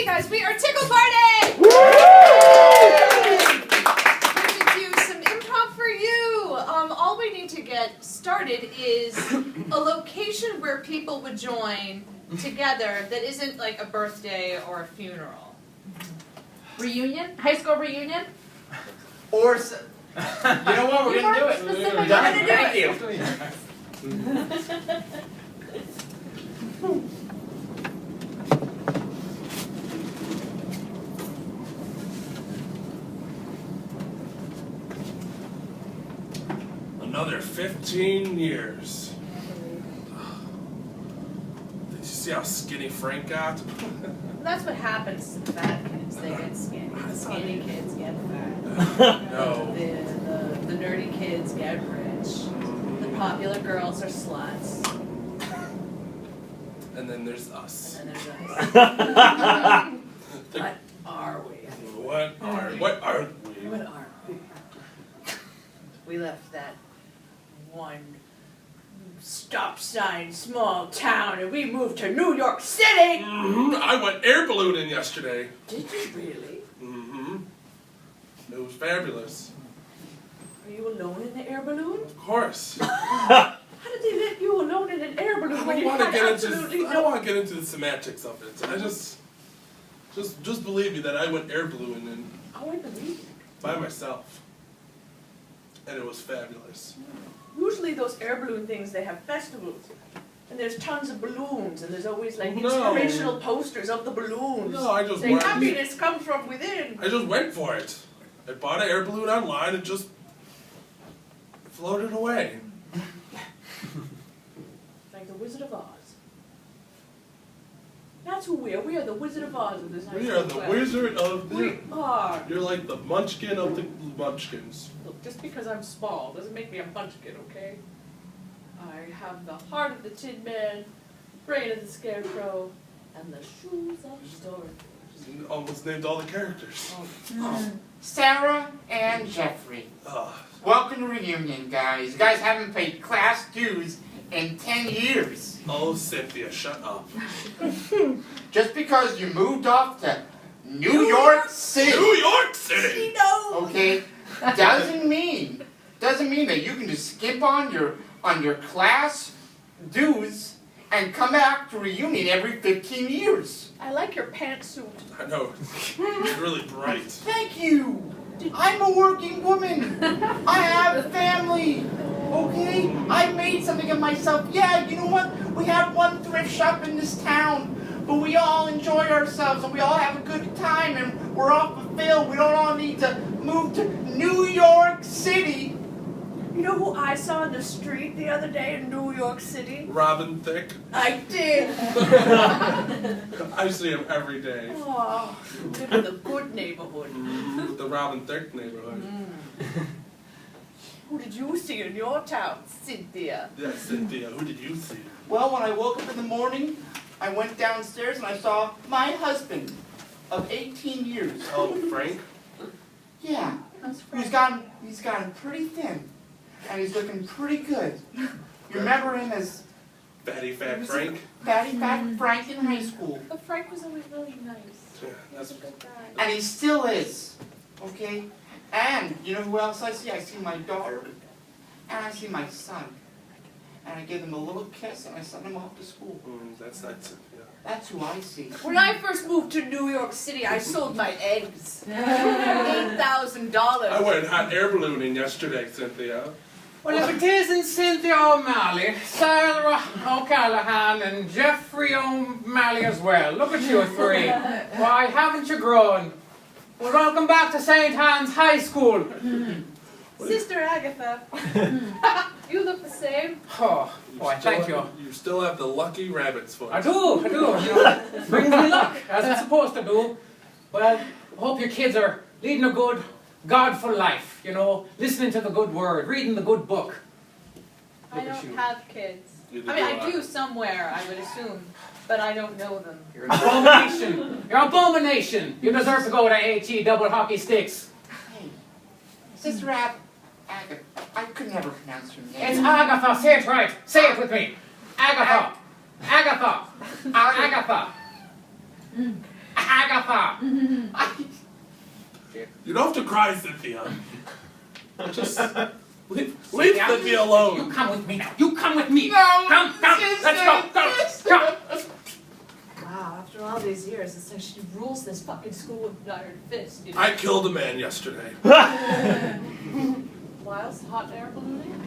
Hey guys, we are Tickle Party! Woo! We're going to do some improv for you. All we need to get started is a location where people would join together that isn't like a birthday or a funeral. Reunion? High school reunion? Or, you know what, we're going to do it. Specific. Thank you. Another 15 years. Did you see how skinny Frank got? That's what happens to fat kids. They get skinny. Skinny kids get fat. No. The nerdy kids get rich. The popular girls are sluts. And then there's us. And then there's us. What are we? What are we? What are we? We left that one stop sign small town and we moved to New York City! I went air ballooning yesterday. Did you really? It was fabulous. Are you alone in the air balloon? Of course. How did they let you alone in an air balloon when you had absolutely I don't want to get into the semantics of it. I just believe me that I went air ballooning and Oh, I believe it. by myself. And it was fabulous. Usually those air balloon things, they have festivals. And there's tons of balloons, and there's always like No. inspirational posters of the balloons. No, I just saying went. happiness comes from within. I just went for it. I bought an air balloon online and just floated away. Like the Wizard of Oz. That's who we are. We are the Wizard of Oz of this high We school are the class. wizard of the... We are. You're like the munchkin of the munchkins. Look, just because I'm small doesn't make me a munchkin, okay? I have the heart of the Tin Man, brain of the Scarecrow, and the shoes of Storage. You almost named all the characters. Sarah and Jeffrey. Welcome to Reunion, guys. You guys haven't paid class dues in 10 years. Oh, Cynthia, shut up. Just because you moved off to New York City. New York City! Okay? Doesn't mean that you can just skip on your class dues and come back to Reunion every 15 years. I like your pantsuit. I know, it's really bright. Thank you. I'm a working woman. I have a family. Okay? I made something of myself. Yeah, you know what? We have one thrift shop in this town, but we all enjoy ourselves and we all have a good time and we're all fulfilled. We don't all need to move to New York City. You know who I saw in the street the other day in New York City? Robin Thicke. I did. I see him every day. Oh, live in the good neighborhood. The Robin Thicke neighborhood. Who did you see in your town, Cynthia? Yeah, Cynthia, who did you see? Well, when I woke up in the morning, I went downstairs and I saw my husband of 18 years. Oh, Frank? Yeah. That's He's gotten pretty thin. And he's looking pretty good. You remember him as Fatty Fat Frank? Fatty Fat Frank in high school. But Frank was always really nice. Yeah, He was a good guy. And he still is. Okay? And you know who else I see? I see my daughter. And I see my son. And I give them a little kiss and I send them off to school. That's not Cynthia. That's who I see. When I first moved to New York City, I sold my eggs. $8,000. I went hot air ballooning yesterday, Cynthia. Well, if it isn't Cynthia O'Malley, Sarah O'Callaghan, and Jeffrey O'Malley as well. Look at you three. Why, haven't you grown? Well, welcome back to St. Anne's High School. Sister Agatha, you look the same. Oh, boy, thank you. You still have the lucky rabbit's foot. I do. You know, it brings me luck, as it's supposed to do. Well, I hope your kids are leading a good, godful life, you know, listening to the good word, reading the good book. I don't have kids. Neither I mean, do I do somewhere, I would assume, but I don't know them. You're an abomination. You're an abomination. You deserve to go to HE double hockey sticks. Hey, Sister Agatha, I could never pronounce your name. It's Agatha. Say it right. Say it with me. Agatha. Agatha. Agatha. Agatha! You don't have to cry, Cynthia. Just leave Cynthia, Cynthia You alone. come with me now. You come with me. No, Come, sister, let's go. Wow, after all these years, it's like she rules this fucking school with an iron fist. You know? I killed a man yesterday. Whilst hot air ballooning?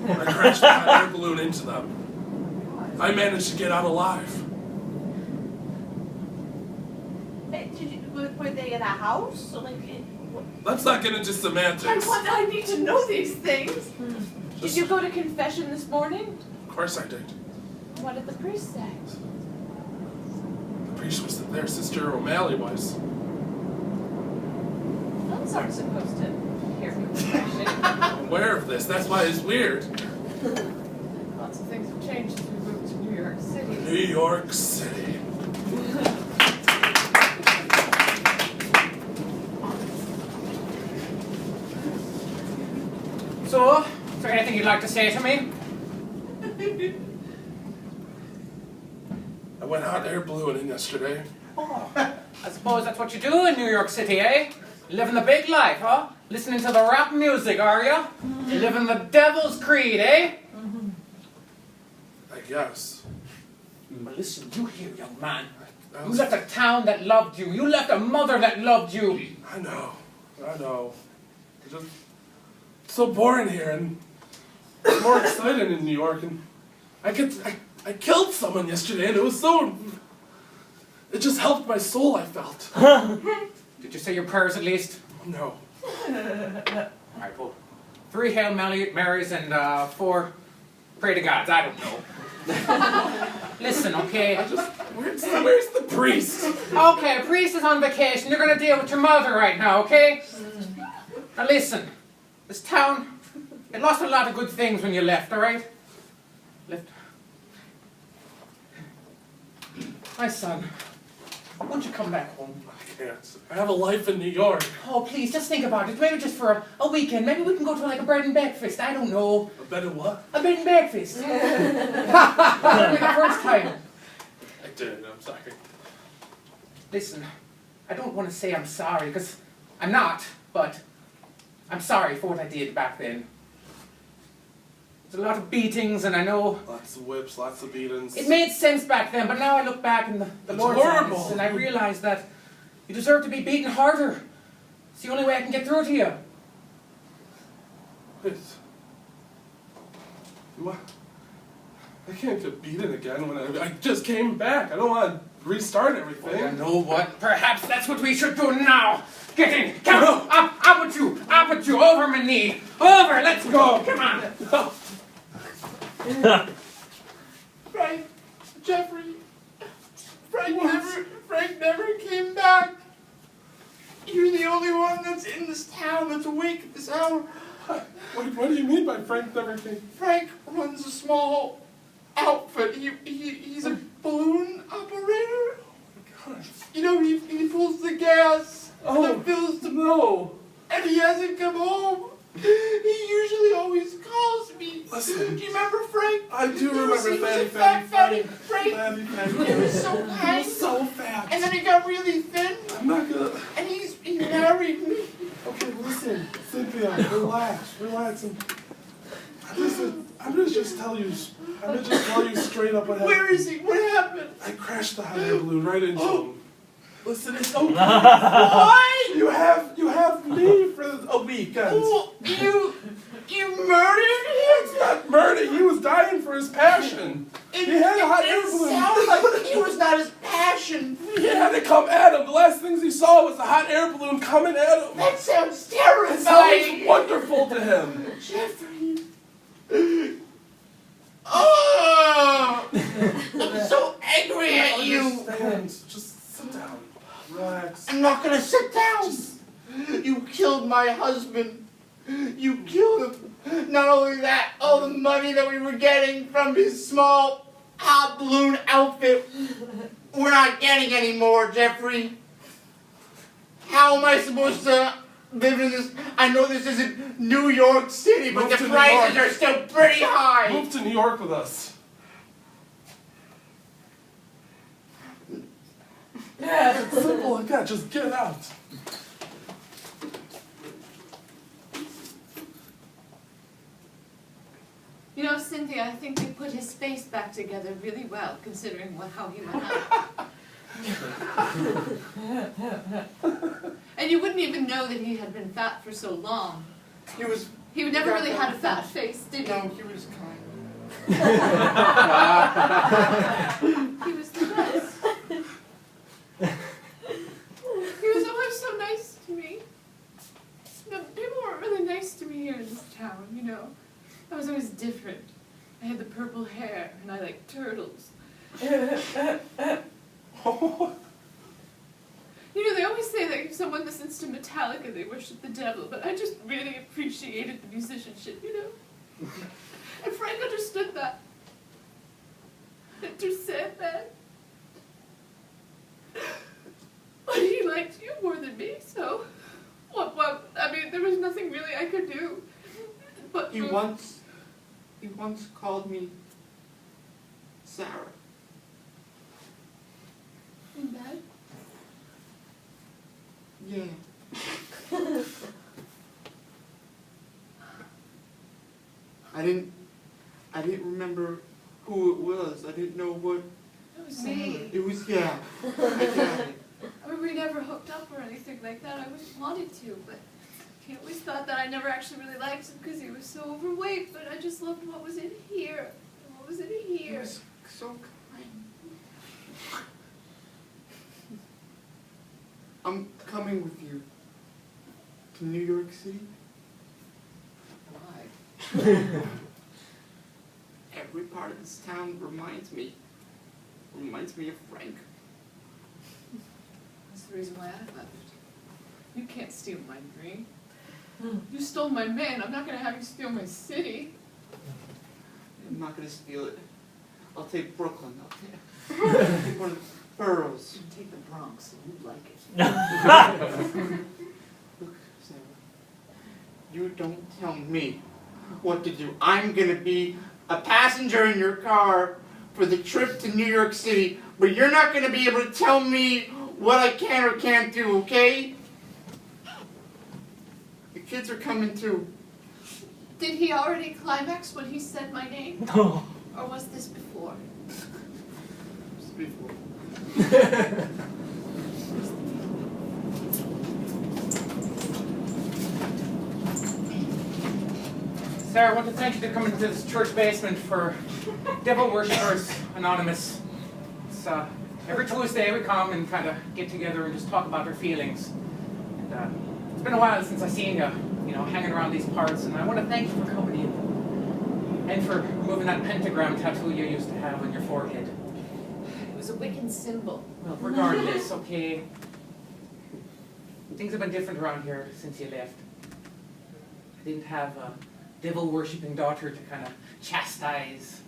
I crashed a hot air balloon into them. I managed to get out alive. Hey, were they in a house? Or like, Let's not get into semantics. I need to know these things. Did you go to confession this morning? Of course I did. What did the priest say? The priest was there. Sister O'Malley was. Nuns aren't supposed to hear confession. I'm aware of this. That's why it's weird. Lots of things have changed since we moved to New York City. New York City. So, is there anything you'd like to say to me? I went hot air ballooning yesterday. Oh, I suppose that's what you do in New York City, eh? Living the big life, huh? Listening to the rap music, are ya? Living the devil's creed, eh? I guess. But listen, you here, young man. That You was- left a town that loved you. You left a mother that loved you. I know. It's just so boring here, and it's more exciting in New York. And I killed someone yesterday, and it was so. It just helped my soul. I felt. Did you say your prayers at least? No. Alright, well, 3 Hail Marys and 4 Pray to Gods. I don't know. Listen, okay? Where's the priest? Okay, priest is on vacation. You're gonna deal with your mother right now, okay? Now listen, this town, it lost a lot of good things when you left, alright? Left. My son, won't you come back home? I can't. I have a life in New York. Oh, please, just think about it. Maybe just for a weekend. Maybe we can go to like a bread and breakfast. I don't know. A better what? A bed and breakfast. Like the first time. I did. I'm sorry. Listen, I don't want to say I'm sorry, because I'm not, but I'm sorry for what I did back then. There's a lot of beatings, and I know Lots of whips, lots of beatings. it made sense back then, but now I look back in the It's Lord's horrible. eyes, and I realize that you deserve to be beaten harder. It's the only way I can get through to you. Wait. What? I can't get beaten again when I just came back. I don't want to restart everything. You know what? Perhaps that's what we should do now. Get in. Come on. Up with you. Up with you. Over my knee. Over. Let's go. Come on. Frank, Jeffrey, Frank never came back. You're the only one that's in this town that's awake at this hour. What do you mean by Frank never came? Frank runs a small outfit. He's a balloon operator. God. You know, he pulls the gas that fills the No. and he hasn't come home. He usually always calls me. Listen. Do you remember Frank? I do He was remember a Fatty, fat Fatty, Frank. Fatty, Fatty. He was so He fat. was so fat. And then he got really thin. I'm not gonna. And he married me. Okay, listen, Cynthia, relax. And I'm gonna just tell you straight up what happened. Where is he? What happened? I crashed the hot air balloon right into him. Listen, it's okay. What? You have me for a weekend. Oh, you murdered It's him? not murder. He was dying for his passion. He had a hot air It balloon. sounds like it was not his passion. He had to come at him. The last things he saw was a hot air balloon coming at him. That sounds It sounds terrifying. wonderful to him. Jeffrey. Oh! I'm so angry at you. Understand. Just sit down. Relax. I'm not gonna sit down. You killed my husband. You killed him. Not only that, all the money that we were getting from his small hot balloon outfit, we're not getting anymore, Jeffrey. How am I supposed to live in this? I know this isn't New York City, but Move the to New prices York. are still pretty high. Move to New York with us. Simple like that, just get out. You know, Cynthia, I think they put his face back together really well, considering how he went out. And you wouldn't even know that he had been fat for so long. He never really had a fat face, did he? No, he was kind. He was the best. He was always so nice to me. No, people weren't really nice to me here in this town, you know. I was always different. I had the purple hair, and I liked turtles. You know, they always say that if someone listens to Metallica, they worship the devil, but I just really appreciated the musicianship, you know? And Frank understood that. And just said that. But he liked you more than me, so... Well, I mean, there was nothing really I could do. But He once called me Sarah. In bed? Yeah. I didn't remember who it was. I didn't know what. It was me. It was, yeah. Exactly. I mean, we never hooked up or anything like that. I always wanted to, but he always thought that I never actually really liked him because he was so overweight, but I just loved what was in here. And what was in He here? was so kind. I'm coming with you to New York City. Why? Every part of this town reminds me of Frank. That's the reason why I left. You can't steal my dream. You stole my man. I'm not going to have you steal my city. I'm not gonna steal it. I'll take Brooklyn. I'll take one of the boroughs. You take the Bronx, and you'd like it. Look, Sarah, you don't tell me what to do. I'm gonna be a passenger in your car for the trip to New York City, but you're not gonna be able to tell me what I can or can't do, okay? The kids are coming too. Did he already climax when he said my name? No. Or was this before? Just before. Sarah, I want to thank you for coming to this church basement for Devil Worshippers Anonymous. It's, every Tuesday we come and kind of get together and just talk about our feelings. And it's been a while since I've seen you, hanging around these parts, and I want to thank you for coming in and for moving that pentagram tattoo you used to have on your forehead. It was a Wiccan symbol. Well, regardless, okay. Things have been different around here since you left. I didn't have a devil-worshipping daughter to kind of chastise.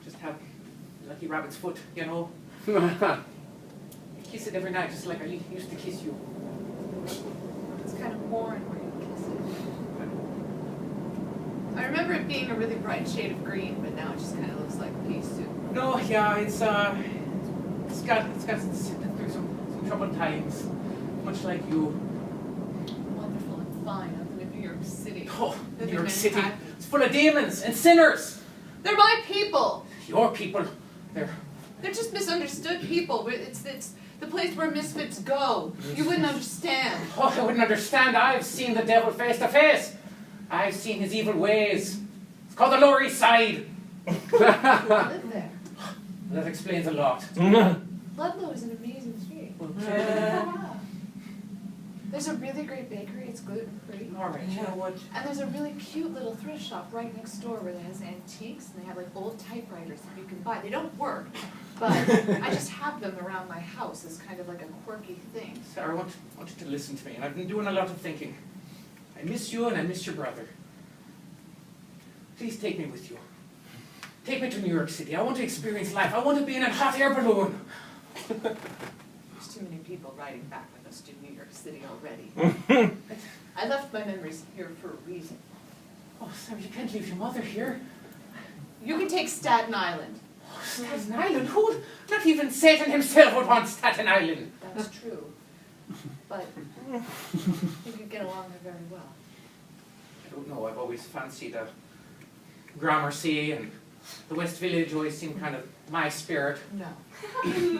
Just have Lucky Rabbit's foot, You kiss it every night, just like I used to kiss you. It's kind of boring where you kiss it. I remember it being a really bright shade of green, but now it just kind of looks like pea soup. No, yeah, it's got through some troubled times, much like you. Wonderful and fine up in New York City. Oh, New Living York in City, Manhattan. it's full of demons and sinners. They're my people. Your people, They're just misunderstood people. It's the place where misfits go. You wouldn't understand. Oh, I wouldn't understand. I've seen the devil face to face. I've seen his evil ways. It's called the Lower East Side. I live there. That explains a lot. Ludlow is an amazing street. There's a really great bakery. It's gluten-free. All right, you know what? And there's a really cute little thrift shop right next door where it has antiques and they have like old typewriters that you can buy. They don't work, but I just have them around my house as kind of like a quirky thing. Sarah, I want you to listen to me, and I've been doing a lot of thinking. I miss you and I miss your brother. Please take me with you. Take me to New York City. I want to experience life. I want to be in a hot air balloon. There's too many people riding back with us to New York City already. I left my memories here for a reason. Oh, Sarah, you can't leave your mother here. You can take Staten Island. Staten Island? Who? Not even Satan himself would want Staten Island. That's true. But you could get along there very well. I don't know, I've always fancied Gramercy and the West Village always seemed kind of my spirit. No.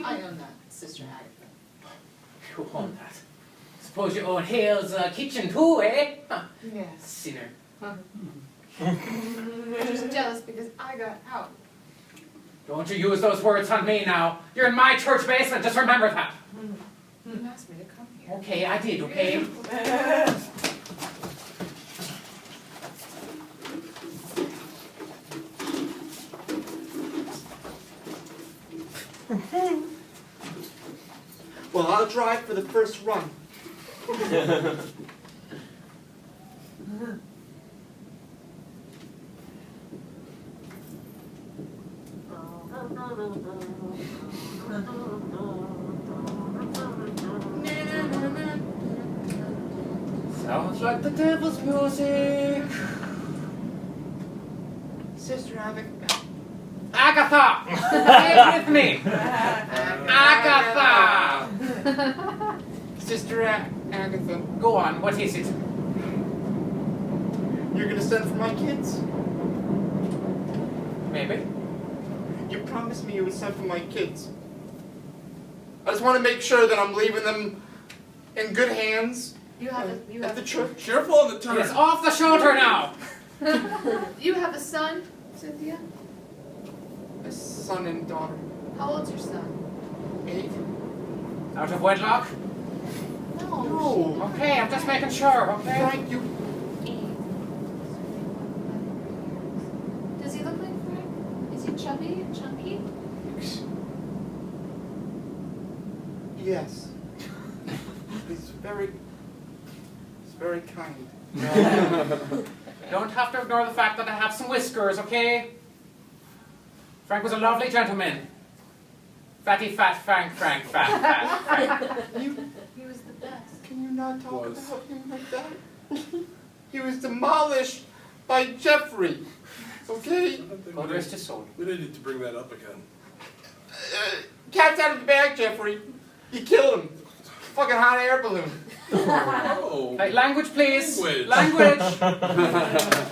I own that, Sister Agatha. You own that. Suppose you own Hale's kitchen too, eh? Huh. Yes. Sinner. I'm just jealous because I got out. Don't you use those words on me now. You're in my church basement, just remember that. You asked me to come here. Okay, I did, okay? Well, I'll drive for the first run. Sounds like the devil's music. Sister Agatha. Agatha! Say it with me! Agatha! Sister Agatha. Go on, what is it? You're gonna send for my kids? Maybe. You promised me you would send for my kids. I just want to make sure that I'm leaving them in good hands You have at the church. Careful on the turn. It's off the shoulder now! You have a son, Cynthia? A son and daughter. How old's your son? 8? Out of wedlock? No. Okay, I'm just making sure, okay? Frank, you. Does he look like Frank? Is he chubby and chunky? Yes. He's very kind. Don't have to ignore the fact that I have some whiskers, okay? Frank was a lovely gentleman. Fatty, fat, Frank, fat. You, He was the best. can you not talk Was. about him like that? He was demolished by Jeffrey. Okay? God rest his soul. We didn't need to bring that up again. Cat's out of the bag, Jeffrey. You killed him. Fucking hot air balloon. Oh. Hey, language, please. Language. Language.